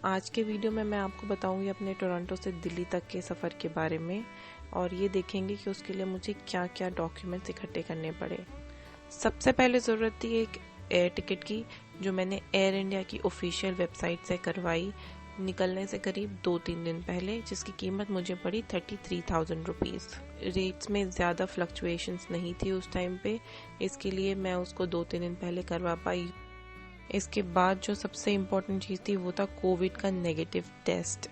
आज के वीडियो में मैं आपको बताऊंगी अपने टोरंटो से दिल्ली तक के सफ़र के बारे में और ये देखेंगे कि उसके लिए मुझे क्या क्या डॉक्यूमेंट्स इकट्ठे करने पड़े। सबसे पहले ज़रूरत थी एक एयर टिकट की, जो मैंने एयर इंडिया की ऑफिशियल वेबसाइट से करवाई निकलने से करीब 2-3 दिन पहले, जिसकी कीमत मुझे पड़ी 33,000 रुपीज़। रेट्स में ज़्यादा फ्लक्चुएशंस नहीं थी उस टाइम पे, इसके लिए मैं उसको 2-3 दिन पहले करवा पाई। इसके बाद जो सबसे इम्पोर्टेंट चीज़ थी वो था कोविड का नेगेटिव टेस्ट।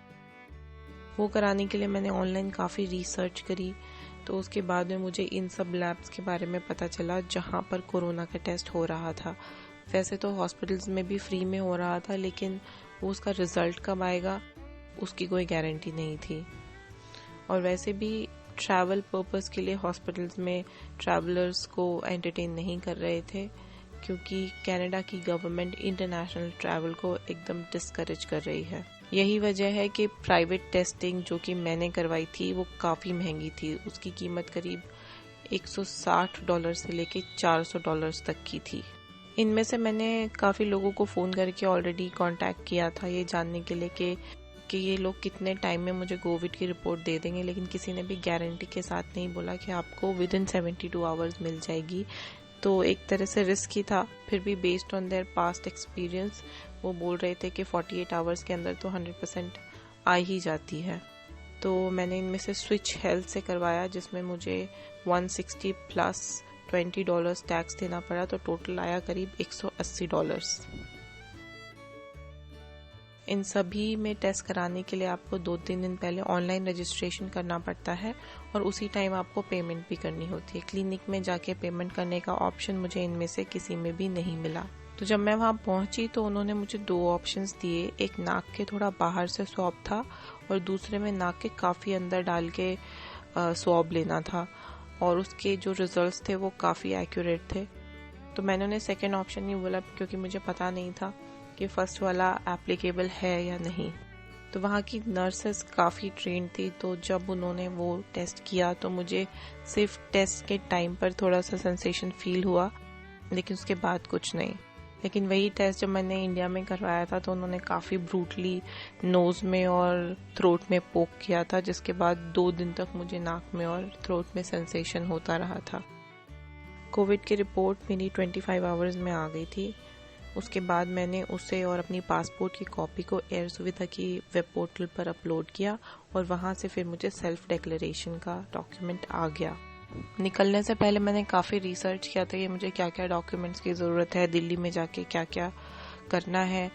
वो कराने के लिए मैंने ऑनलाइन काफ़ी रिसर्च करी, तो उसके बाद में मुझे इन सब लैब्स के बारे में पता चला जहाँ पर कोरोना का टेस्ट हो रहा था। वैसे तो हॉस्पिटल्स में भी फ्री में हो रहा था, लेकिन वो उसका रिज़ल्ट कब आएगा उसकी कोई गारंटी नहीं थी। और वैसे भी ट्रैवल पर्पस के लिए हॉस्पिटल्स में ट्रैवलर्स को एंटरटेन नहीं कर रहे थे, क्योंकि कनाडा की गवर्नमेंट इंटरनेशनल ट्रैवल को एकदम डिस्करेज कर रही है। यही वजह है कि प्राइवेट टेस्टिंग जो कि मैंने करवाई थी वो काफ़ी महंगी थी। उसकी कीमत करीब $160 से लेके $400 तक की थी। इनमें से मैंने काफ़ी लोगों को फ़ोन करके ऑलरेडी कांटेक्ट किया था ये जानने के लिए कि ये लोग कितने टाइम में मुझे कोविड की रिपोर्ट दे देंगे, लेकिन किसी ने भी गारंटी के साथ नहीं बोला कि आपको विदिन 72 आवर्स मिल जाएगी। तो एक तरह से रिस्क ही था। फिर भी based on their past experience वो बोल रहे थे कि 48 आवर्स के अंदर तो 100% आ ही जाती है। तो मैंने इनमें से स्विच हेल्थ से करवाया, जिसमें मुझे 160 प्लस $20 टैक्स देना पड़ा, तो टोटल आया करीब $180। इन सभी में टेस्ट कराने के लिए आपको 2-3 दिन पहले ऑनलाइन रजिस्ट्रेशन करना पड़ता है और उसी टाइम आपको पेमेंट भी करनी होती है। क्लिनिक में जाके पेमेंट करने का ऑप्शन मुझे इनमें से किसी में भी नहीं मिला। तो जब मैं वहाँ पहुँची तो उन्होंने मुझे 2 ऑप्शंस दिए। एक नाक के थोड़ा बाहर से स्वैब था और दूसरे में नाक के काफ़ी अंदर डाल के स्वैब लेना था, और उसके जो रिजल्ट्स थे वो काफ़ी एक्यूरेट थे। तो मैंने उन्हें सेकेंड ऑप्शन नहीं बोला, क्योंकि मुझे पता नहीं था कि फर्स्ट वाला एप्लीकेबल है या नहीं। तो वहाँ की नर्सेस काफ़ी ट्रेंड थी, तो जब उन्होंने वो टेस्ट किया तो मुझे सिर्फ टेस्ट के टाइम पर थोड़ा सा सेंसेशन फील हुआ, लेकिन उसके बाद कुछ नहीं। लेकिन वही टेस्ट जब मैंने इंडिया में करवाया था तो उन्होंने काफ़ी ब्रूटली नोज़ में और थ्रोट में पोक किया था, जिसके बाद 2 दिन तक मुझे नाक में और थ्रोट में सेंसेशन होता रहा था। कोविड की रिपोर्ट मेरी 25 आवर्स में आ गई थी। उसके बाद मैंने उसे और अपनी पासपोर्ट की कॉपी को एयर सुविधा की वेब पोर्टल पर अपलोड किया और वहाँ से फिर मुझे सेल्फ डिक्लेरेशन का डॉक्यूमेंट आ गया। निकलने से पहले मैंने काफ़ी रिसर्च किया था कि मुझे क्या क्या डॉक्यूमेंट्स की ज़रूरत है, दिल्ली में जाके क्या क्या करना है।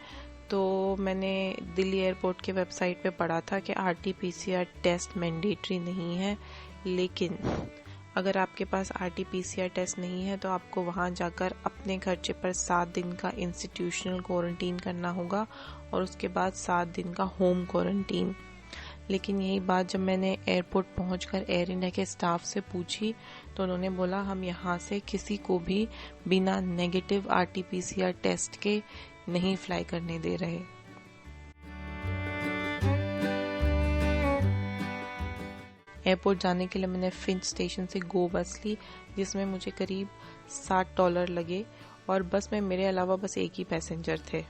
तो मैंने दिल्ली एयरपोर्ट के वेबसाइट पे पढ़ा था कि RT-PCR टेस्ट मैंडेटरी नहीं है, लेकिन अगर आपके पास RT-PCR टेस्ट नहीं है तो आपको वहाँ जाकर अपने खर्चे पर 7 दिन का इंस्टीट्यूशनल क्वारंटीन करना होगा और उसके बाद 7 दिन का होम क्वारंटीन। लेकिन यही बात जब मैंने एयरपोर्ट पहुंचकर एयर इंडिया के स्टाफ से पूछी तो उन्होंने बोला हम यहाँ से किसी को भी बिना नेगेटिव RT-PCR टेस्ट के नहीं फ्लाई करने दे रहे। एयरपोर्ट जाने के लिए मैंने फिंच स्टेशन से गो बस ली, जिसमें मुझे करीब $60 लगे और बस में मेरे अलावा बस एक ही पैसेंजर थे।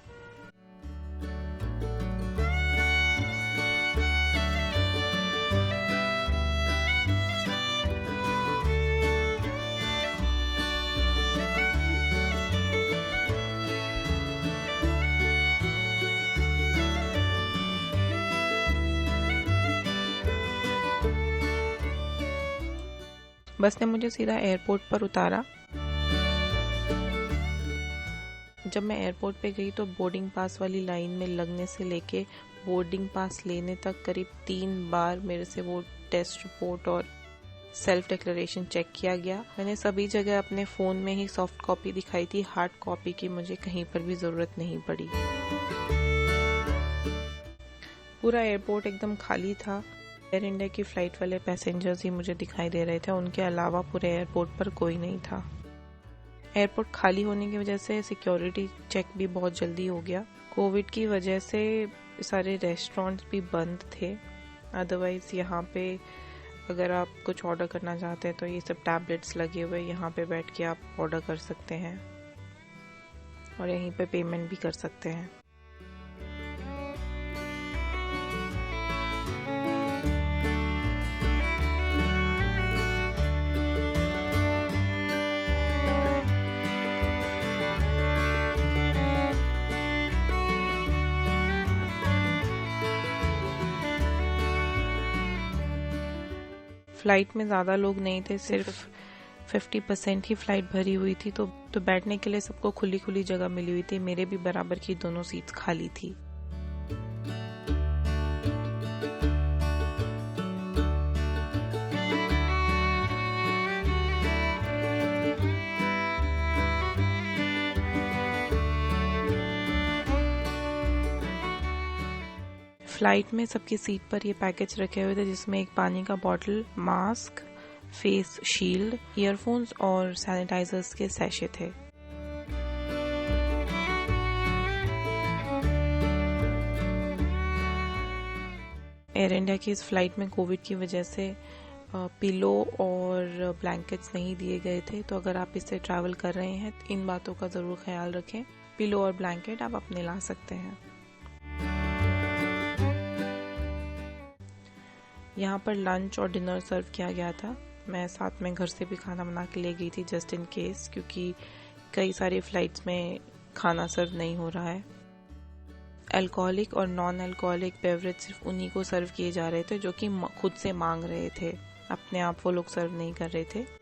बस ने मुझे सीधा एयरपोर्ट पर उतारा। जब मैं एयरपोर्ट पे गई तो बोर्डिंग पास वाली लाइन में लगने से लेके बोर्डिंग पास लेने तक करीब 3 बार मेरे से वो टेस्ट रिपोर्ट और सेल्फ डिक्लेरेशन चेक किया गया। मैंने सभी जगह अपने फ़ोन में ही सॉफ्ट कॉपी दिखाई थी, हार्ड कॉपी की मुझे कहीं पर भी ज़रूरत नहीं पड़ी। पूरा एयरपोर्ट एकदम खाली था। एयर इंडिया की फ़्लाइट वाले पैसेंजर्स ही मुझे दिखाई दे रहे थे, उनके अलावा पूरे एयरपोर्ट पर कोई नहीं था। एयरपोर्ट खाली होने की वजह से सिक्योरिटी चेक भी बहुत जल्दी हो गया। कोविड की वजह से सारे रेस्टोरेंट्स भी बंद थे, अदरवाइज़ यहाँ पे अगर आप कुछ ऑर्डर करना चाहते हैं तो ये सब टैबलेट्स लगे हुए यहाँ पे बैठ के आप ऑर्डर कर सकते हैं और यहीं पे पेमेंट भी कर सकते हैं। फ़्लाइट में ज़्यादा लोग नहीं थे, सिर्फ 50% ही फ़्लाइट भरी हुई थी, तो बैठने के लिए सबको खुली खुली जगह मिली हुई थी। मेरे भी बराबर की दोनों सीट्स खाली थी। फ़्लाइट में सबकी सीट पर ये पैकेज रखे हुए थे, जिसमें एक पानी का bottle, mask, face shield, earphones और सैनिटाइजर्स के सैशे थे। एयर इंडिया की इस फ्लाइट में कोविड की वजह से पिलो और ब्लैंकेट्स नहीं दिए गए थे, तो अगर आप इससे ट्रैवल कर रहे हैं तो इन बातों का ज़रूर ख्याल रखें। पिलो और ब्लैंकेट आप अपने ला सकते हैं। यहाँ पर लंच और डिनर सर्व किया गया था। मैं साथ में घर से भी खाना बना के ले गई थी जस्ट इन केस, क्योंकि कई सारी फ़्लाइट्स में खाना सर्व नहीं हो रहा है। अल्कोहलिक और नॉन अल्कोहलिक बेवरेज सिर्फ उन्हीं को सर्व किए जा रहे थे जो कि खुद से मांग रहे थे, अपने आप वो लोग सर्व नहीं कर रहे थे।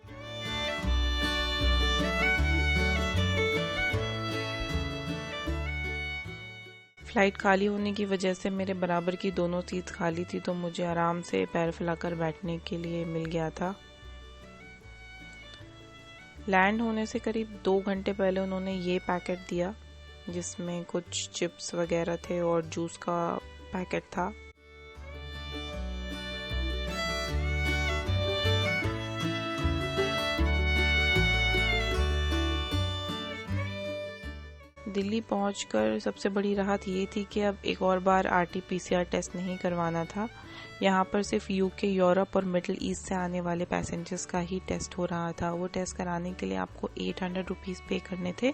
फ़्लाइट खाली होने की वजह से मेरे बराबर की दोनों सीट्स खाली थी, तो मुझे आराम से पैर फैलाकर बैठने के लिए मिल गया था। लैंड होने से करीब 2 घंटे पहले उन्होंने ये पैकेट दिया, जिसमें कुछ चिप्स वगैरह थे और जूस का पैकेट था। दिल्ली पहुंचकर सबसे बड़ी राहत ये थी कि अब एक और बार RT-PCR टेस्ट नहीं करवाना था। यहाँ पर सिर्फ UK, यूरोप और मिडिल ईस्ट से आने वाले पैसेंजर्स का ही टेस्ट हो रहा था। वो टेस्ट कराने के लिए आपको 800 रुपीज़ पे करने थे।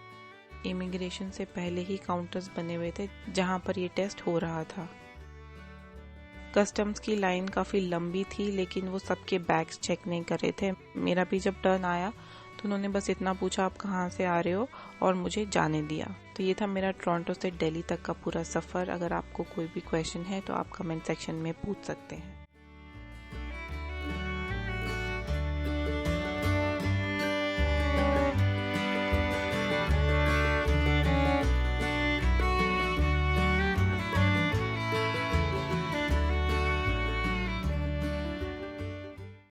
इमिग्रेशन से पहले ही काउंटर्स बने हुए थे जहाँ पर ये टेस्ट हो रहा था। कस्टम्स की लाइन काफ़ी लंबी थी, लेकिन वो सबके बैग्स चेक नहीं कर रहे थे। मेरा भी जब टर्न आया तो उन्होंने बस इतना पूछा आप कहाँ से आ रहे हो, और मुझे जाने दिया। तो ये था मेरा टोरंटो से दिल्ली तक का पूरा सफ़र। अगर आपको कोई भी क्वेश्चन है तो आप कमेंट सेक्शन में पूछ सकते हैं।